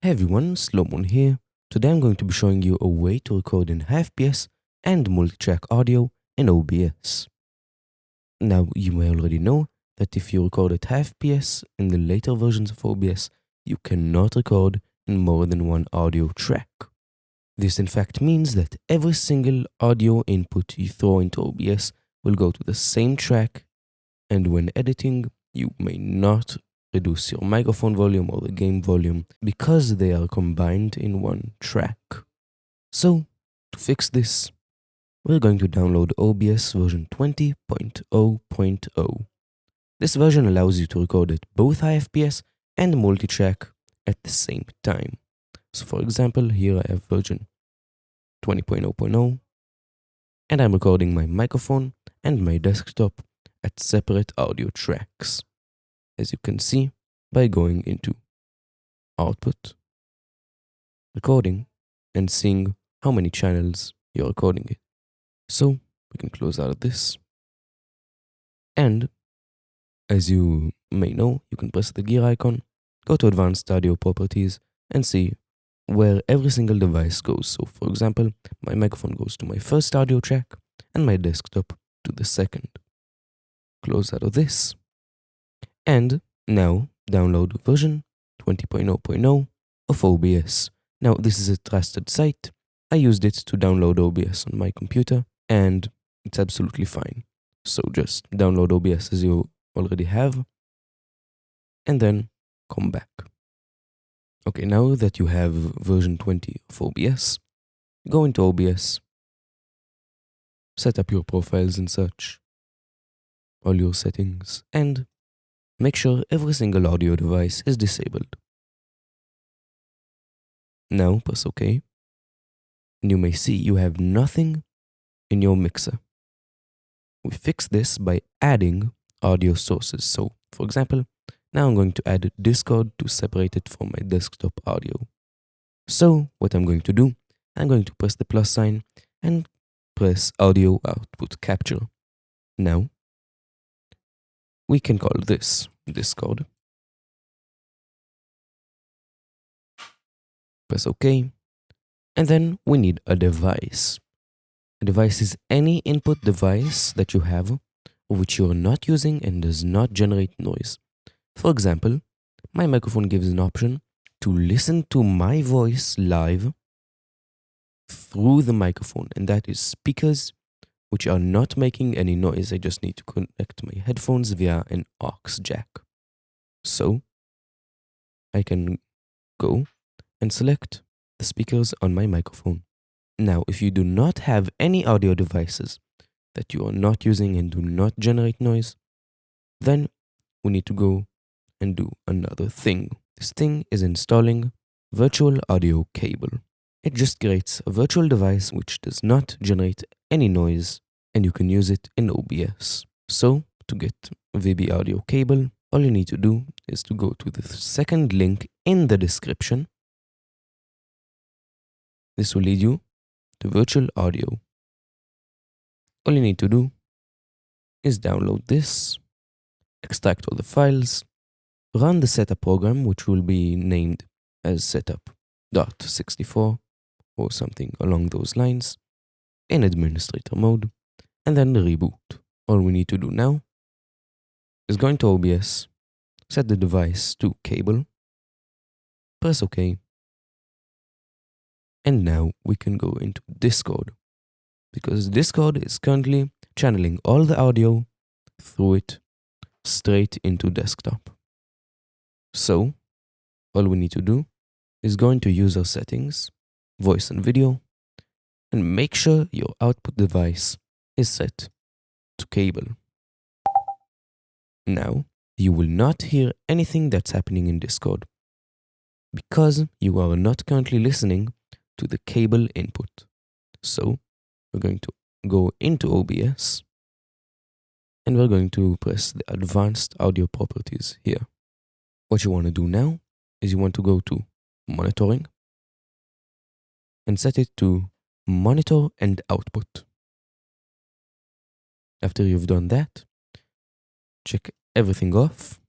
Hey everyone, Slowmoon here. Today I'm going to be showing you a way to record in FPS and multi-track audio in OBS. Now, you may already know that if you record at FPS in the later versions of OBS, you cannot record in more than one audio track. This in fact means that every single audio input you throw into OBS will go to the same track, and when editing, you may not reduce your microphone volume or the game volume because they are combined in one track. So, to fix this, we're going to download OBS version 20.0.0. This version allows you to record at both high FPS and multi-track at the same time. So for example, here I have version 20.0.0 and I'm recording my microphone and my desktop at separate audio tracks, as you can see by going into Output, Recording, and seeing how many channels you're recording it. So we can close out of this. And as you may know, you can press the gear icon, go to Advanced Audio Properties, and see where every single device goes. So for example, my microphone goes to my first audio track and my desktop to the second. Close out of this. And now download version 20.0.0 of OBS. Now this is a trusted site. I used it to download OBS on my computer and it's absolutely fine. So just download OBS as you already have and then come back. Okay, now that you have version 20 of OBS, go into OBS, set up your profiles and such, all your settings, and make sure every single audio device is disabled. Now press OK, and you may see you have nothing in your mixer. We fix this by adding audio sources. So, for example, now I'm going to add Discord to separate it from my desktop audio. So, what I'm going to do, I'm going to press the plus sign and press Audio Output Capture. Now, we can call this Discord. Press OK. And then we need a device. A device is any input device that you have or which you are not using and does not generate noise. For example, my microphone gives an option to listen to my voice live through the microphone, and that is speakers which are not making any noise. I just need to connect my headphones via an aux jack. So I can go and select the speakers on my microphone. Now, if you do not have any audio devices that you are not using and do not generate noise, then we need to go and do another thing. This thing is installing virtual audio cable. It just creates a virtual device which does not generate any noise and you can use it in OBS. So, to get VB audio cable, all you need to do is to go to the second link in the description. This will lead you to virtual audio. All you need to do is download this, extract all the files, run the setup program, which will be named as setup.64 or something along those lines in administrator mode, and then reboot. All we need to do now is go into OBS, set the device to cable, press OK, and now we can go into Discord, because Discord is currently channeling all the audio through it straight into desktop. So, all we need to do is go into user settings, voice and video, and make sure your output device is set to cable. Now, you will not hear anything that's happening in Discord because you are not currently listening to the cable input. So, we're going to go into OBS and we're going to press the Advanced Audio Properties here. What you want to do now is you want to go to Monitoring and set it to Monitor and Output. After you've done that, check everything off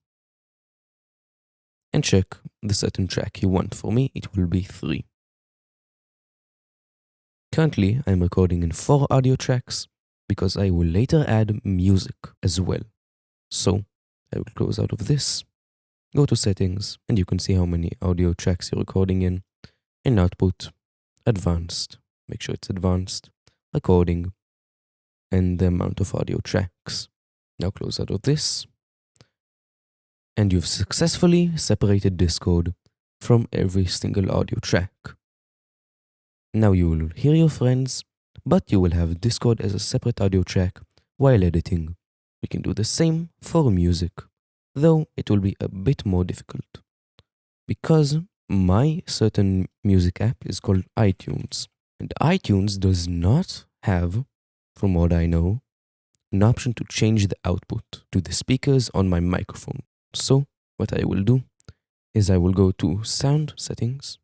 and check the certain track you want. For me, it will be 3. Currently, I'm recording in 4 audio tracks because I will later add music as well. So, I will close out of this, go to settings, and you can see how many audio tracks you're recording in output, advanced, make sure it's advanced, recording, and the amount of audio tracks. Now close out of this, and you've successfully separated this code from every single audio track. Now you will hear your friends, but you will have Discord as a separate audio track while editing. We can do the same for music, though it will be a bit more difficult. Because my certain music app is called iTunes, and iTunes does not have, from what I know, an option to change the output to the speakers on my microphone. So what I will do is I will go to sound settings,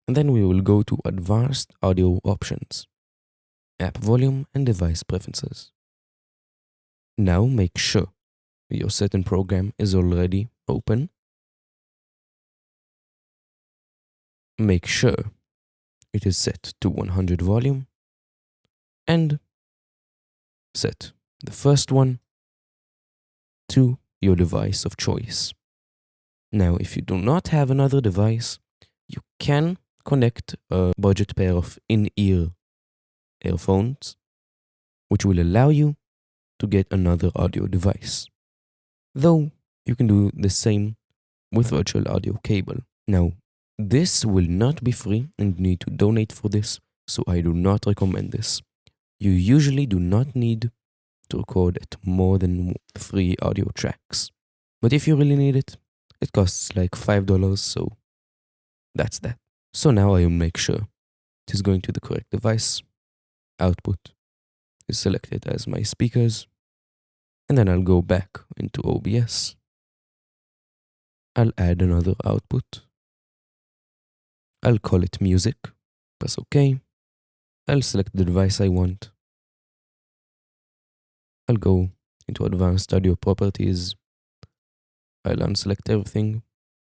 and then we will go to advanced audio options, app volume and device preferences. Now make sure your certain program is already open. Make sure it is set to 100 volume and set the first one to your device of choice. Now, if you do not have another device, you can connect a budget pair of in-ear earphones, which will allow you to get another audio device. Though you can do the same with virtual audio cable. Now, this will not be free and you need to donate for this, so I do not recommend this. You usually do not need to record at more than 3 audio tracks. But if you really need it, it costs like $5, so that's that. So now I will make sure it is going to the correct device. Output is selected as my speakers. And then I'll go back into OBS. I'll add another output. I'll call it music. Press OK. I'll select the device I want. I'll go into advanced audio properties. I'll unselect everything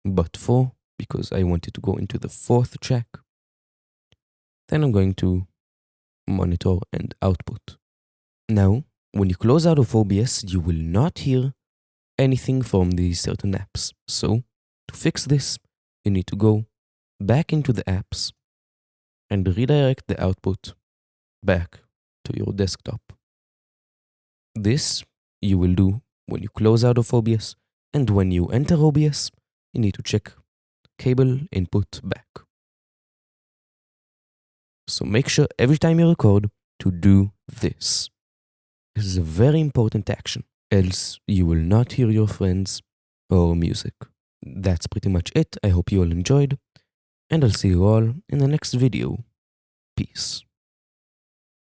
but 4 because I wanted to go into the 4th track. Then I'm going to monitor and output. Now, when you close out of OBS, you will not hear anything from these certain apps. So, to fix this, you need to go back into the apps and redirect the output back to your desktop. This you will do when you close out of OBS, and when you enter OBS, you need to check cable input back. So make sure every time you record to do this. This is a very important action, else you will not hear your friends or music. That's pretty much it. I hope you all enjoyed, and I'll see you all in the next video. Peace.